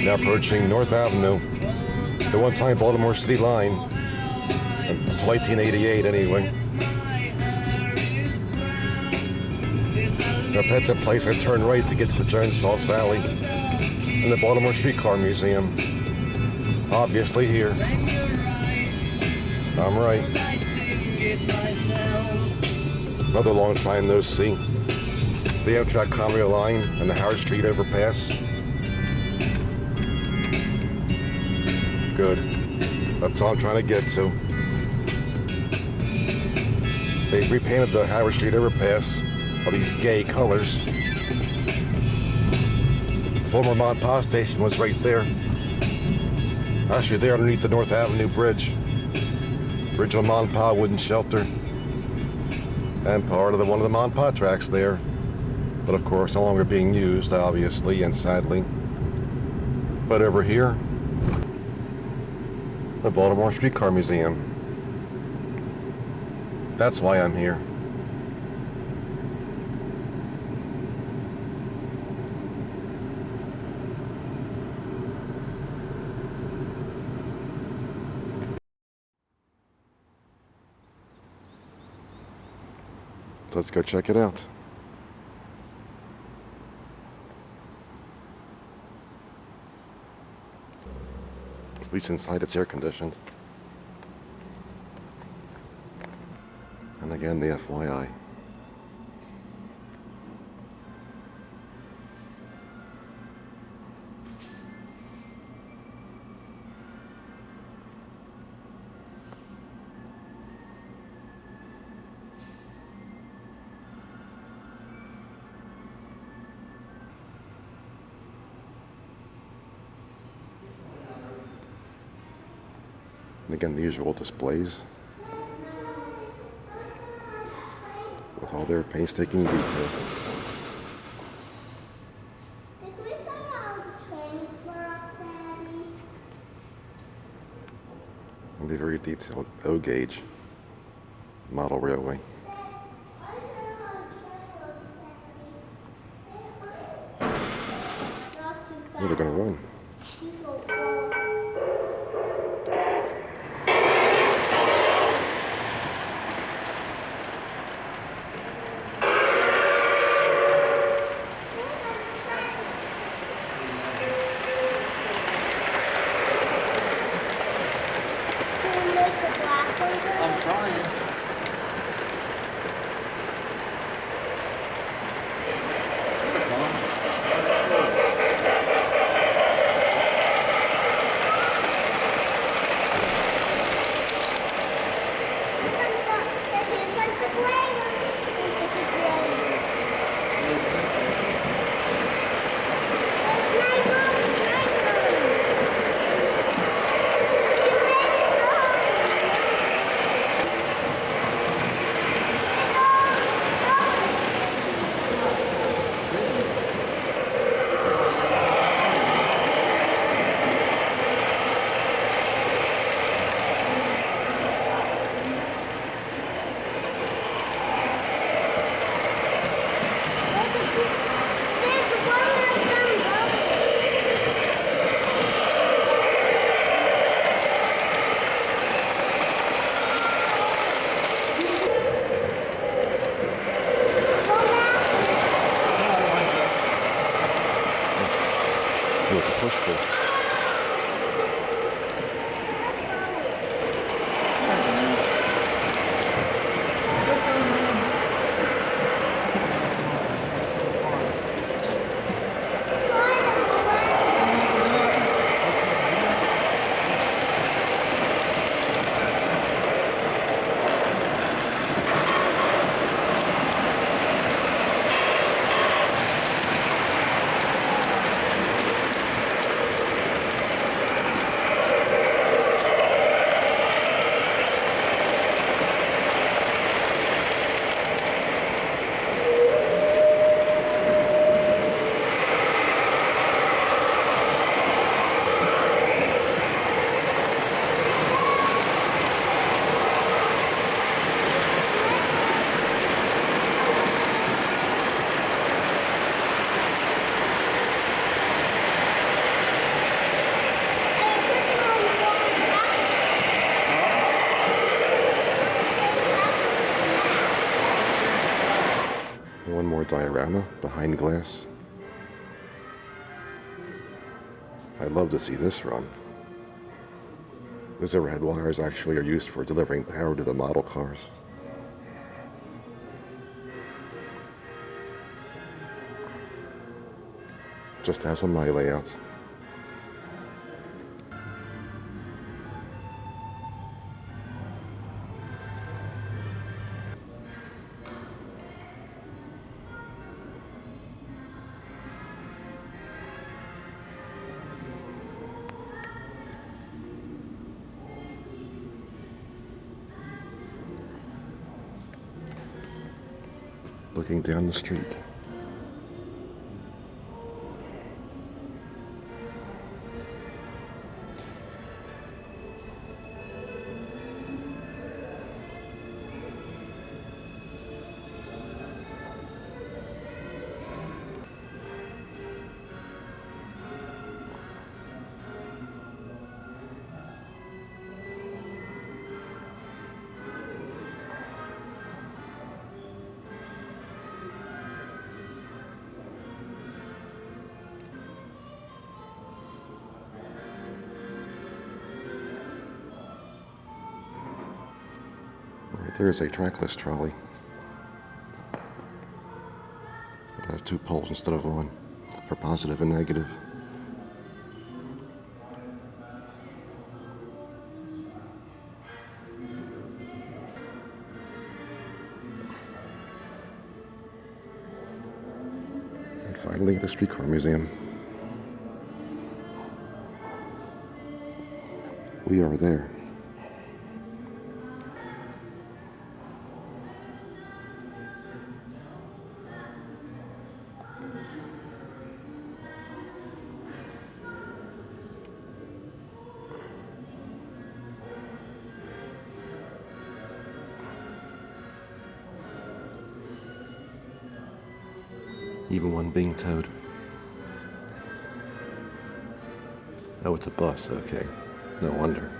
Now approaching North Avenue, the one-time Baltimore City line, until 1988 anyway. Now Pets in Place, I turn right to get to the Jones Falls Valley and the Baltimore Streetcar Museum. Obviously here. I'm right. Another long time no see. The Amtrak Conway line and the Howard Street overpass. Good. That's all I'm trying to get to. They repainted the Howard Street overpass of these gay colors. The former Mont Pa station was right there. Actually, there underneath the North Avenue Bridge. Original Mont Pa wooden shelter. And part of one of the Mont Pa tracks there. But of course, no longer being used, obviously, and sadly. But over here, the Baltimore Streetcar Museum. That's why I'm here. Let's go check it out. At least inside it's air conditioned. And again, the FYI. And again, the usual displays with all their painstaking detail. And the very detailed O-gauge model railway. Oh, they're gonna run. I'm trying. Oh, it's a push pull. diorama behind glass. I'd love to see this run. Those overhead wires actually are used for delivering power to the model cars. Just as on my layout. Looking down the street. There's a trackless trolley. It has 2 poles instead of 1 for positive and negative. And finally, the streetcar museum. We are there. Even one being towed. Oh, it's a bus, okay. No wonder.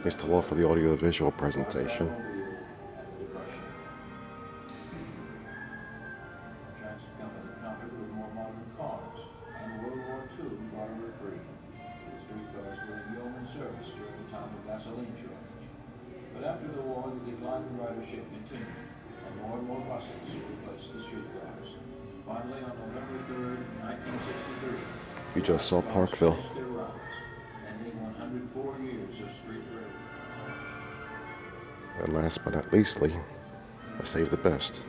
Here's the wall for the audio-visual presentation. But after the war, the decline in ridership continued, and more buses replaced the streetcars. Finally, on November 3rd, 1963, You just saw Parkville. their rise, ending 104 years of street railroad. And last but not leastly, I saved the best.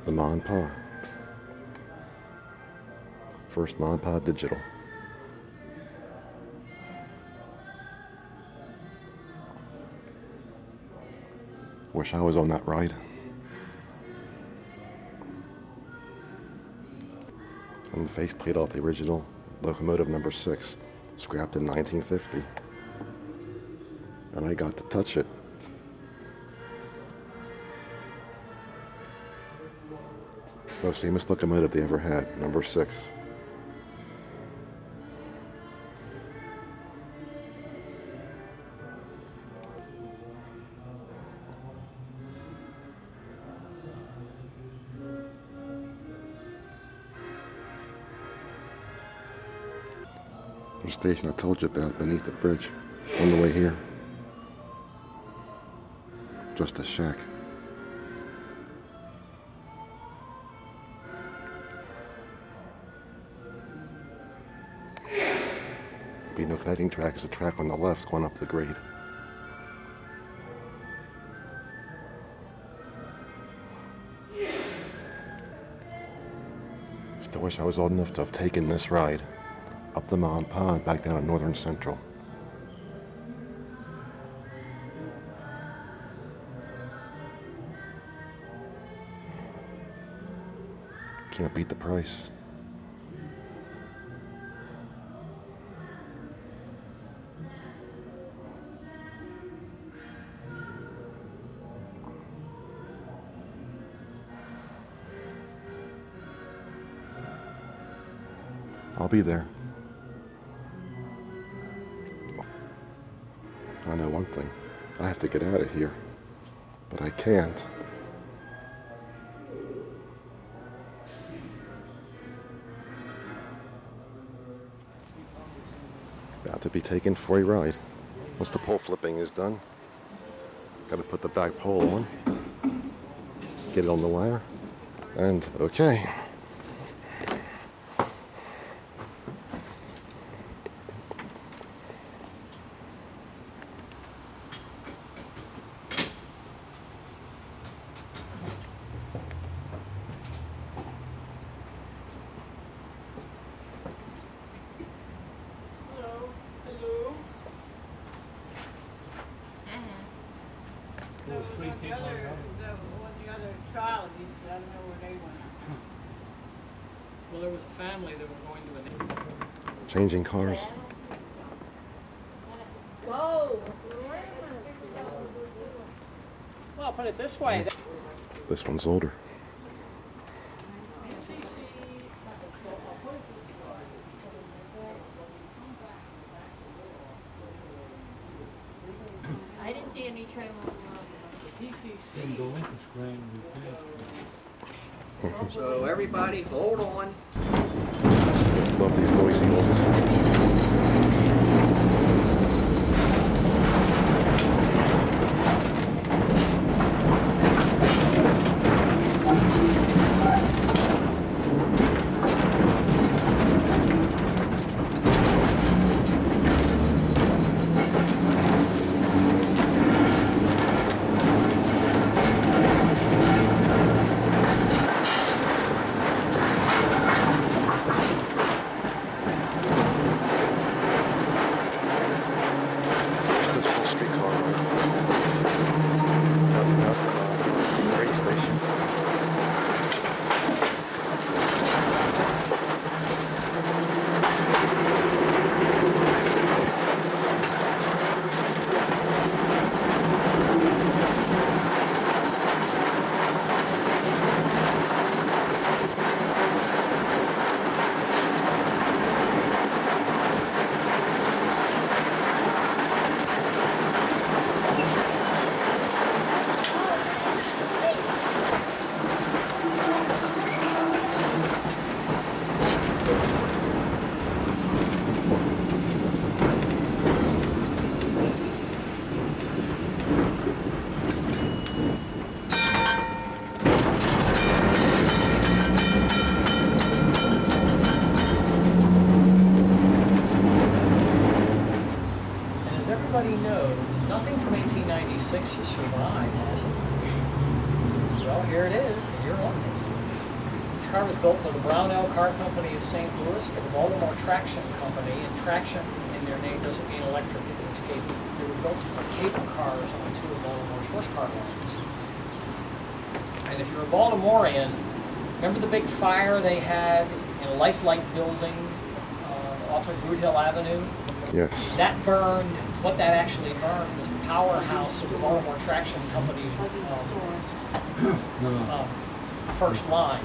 The Ma and Pa. First Ma and Pa digital. Wish I was on that ride. And the faceplate off the original locomotive number 6, scrapped in 1950. And I got to touch it. Most famous locomotive they ever had, number 6. The station I told you about beneath the bridge on the way here. Just a shack. Be no connecting track is a track on the left going up the grade. Still wish I was old enough to have taken this ride up the Ma and Pa and back down to Northern Central. Can't beat the price. I'll be there. I know one thing. I have to get out of here. but I can't. About to be taken for a ride. Once the pole flipping is done, got to put the back pole on, get it on the wire, and okay. There was three people on the road. The other trolleys, I don't know where they went. Well, there was a family that were going to a... Changing cars. Whoa! Well, put it this way. This one's older. I didn't see any trailer. PCC. Go into Scranton, So everybody, hold on. Love these noisy ones. Everybody knows nothing from 1896 has survived, has it? Well, here it is, the year on it. This car was built by the Brownell Car Company of St. Louis for the Baltimore Traction Company, and traction in their name doesn't mean electric, it means cable. They were built to put cable cars on two of Baltimore's horse car lines. And if you're a Baltimorean, remember the big fire they had in a Lifelike building off of Root Hill Avenue? Yes. That burned. What that actually burned was the powerhouse of the Baltimore Traction Company's first line.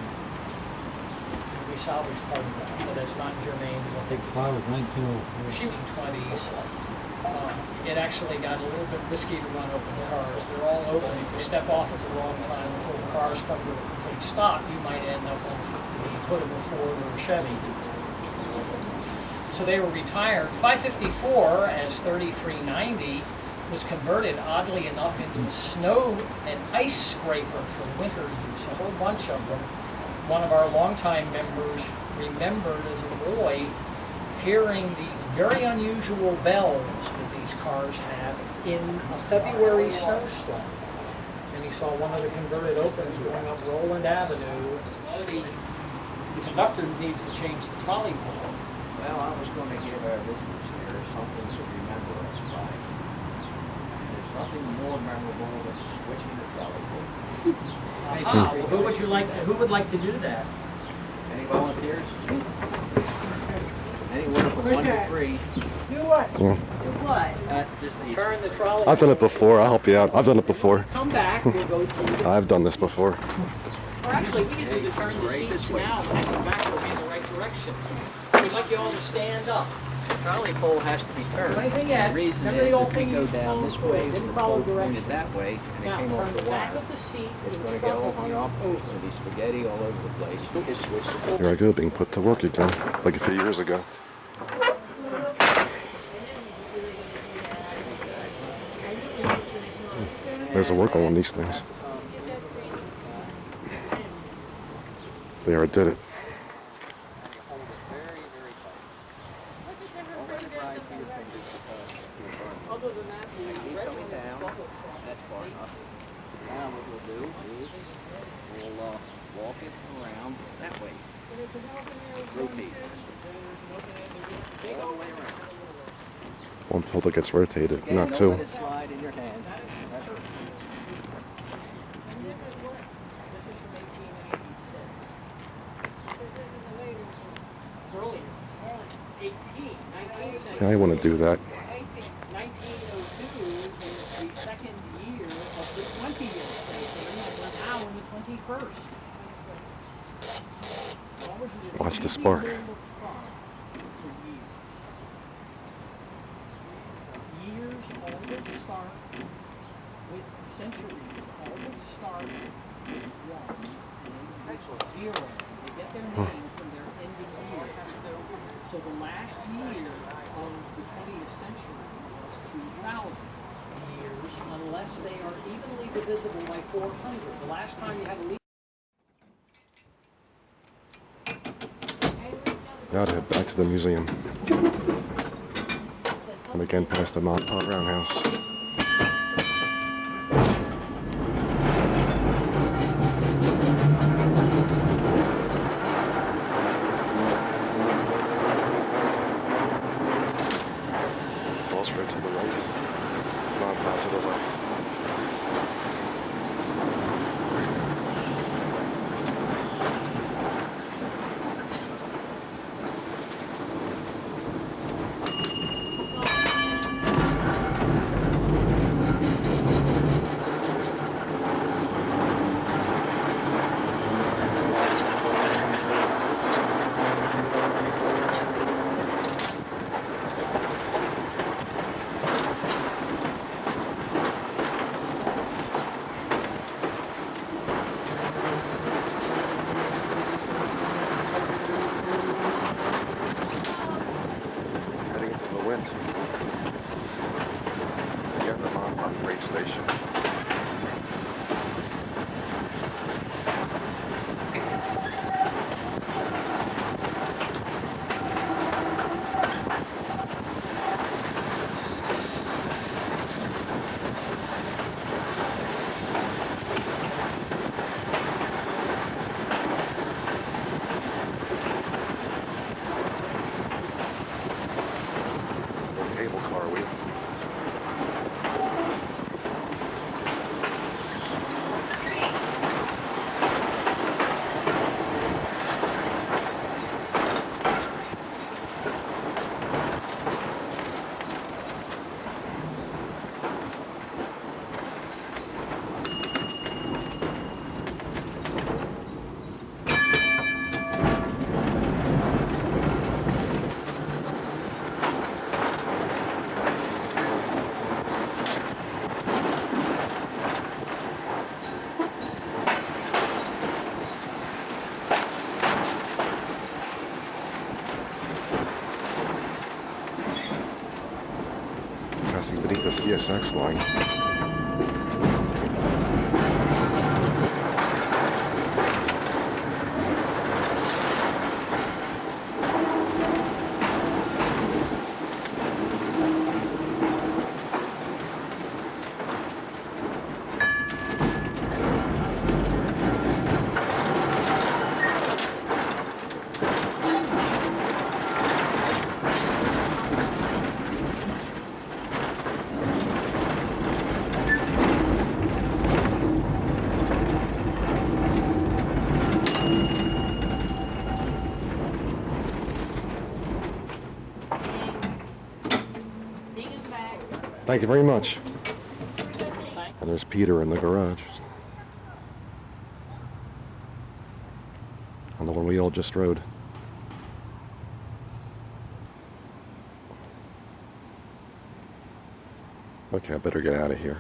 We salvaged part of that, but that's not germane. I think the car was 1904. 1920s. It actually got a little bit risky to run open cars. They're all open. If you step off at the wrong time before the cars come to a complete stop, you might end up on the hood of a Ford or a Chevy. So they were retired. 554 as 3390 was converted, oddly enough, into a snow and ice scraper for winter use, a whole bunch of them. One of our longtime members remembered as a boy hearing these very unusual bells that these cars have in a February snowstorm. And he saw one of the converted opens going up Roland Avenue. See, the conductor needs to change the trolley pole. Well, I was going to give our visitors here something to remember us by. And there's nothing more memorable than switching the trolley pole. Aha, well, who would like to do that? Any volunteers? Anywhere from 1 to 3. Do what? Yeah. Do what? Just these. Turn the trolley. I've done it before. I'll help you out. I've done it before. Come back, we'll go through. I've done this before. Or actually, we could do the turn the Right seats this way. now and come back, we'll be in the right direction. We'd like you all to stand up. trolley pole has to be turned. Anything yet? The reason Remember the is old if we thing you go used to down follow this through? way, It the didn't follow pole pointed directions. that way, and Now, it came from off the the back wire. of the seat, It's it going was to get felt all upon hung your up. It's over. going to be spaghetti all over the place. You just switch the pole. Here I go, being put to work again, like a few years ago. There's a work on these things. There, I did it. Other than that, Coming down, that's far enough. Now what we'll do is we'll walk it around that way. Rotate it. All the way around. One filter gets rotated, Again, not don't two. let it slide in your hands. That hurts. This is from 1896. Earlier. 19th century. Yeah, I want to do that. 1902 is the second year of the 20th century, and we're now in the 21st. Watch the spark. Years always start with centuries, always start with one, and end with zero. They get their name from their ending year. So the last year of the 20th century was 2,000 years, unless they are evenly divisible by 400. The last time you had a Now to head back to the museum. And again past the Mont Pot Roundhouse. Crossroad to the right, Mont Pot to the left. Heading into the wind. Again, the Mont Pot freight station. Cable car wheel. Passing beneath the CSX line. Thank you very much. And there's Peter in the garage. On the one we all just rode. Okay, I better get out of here.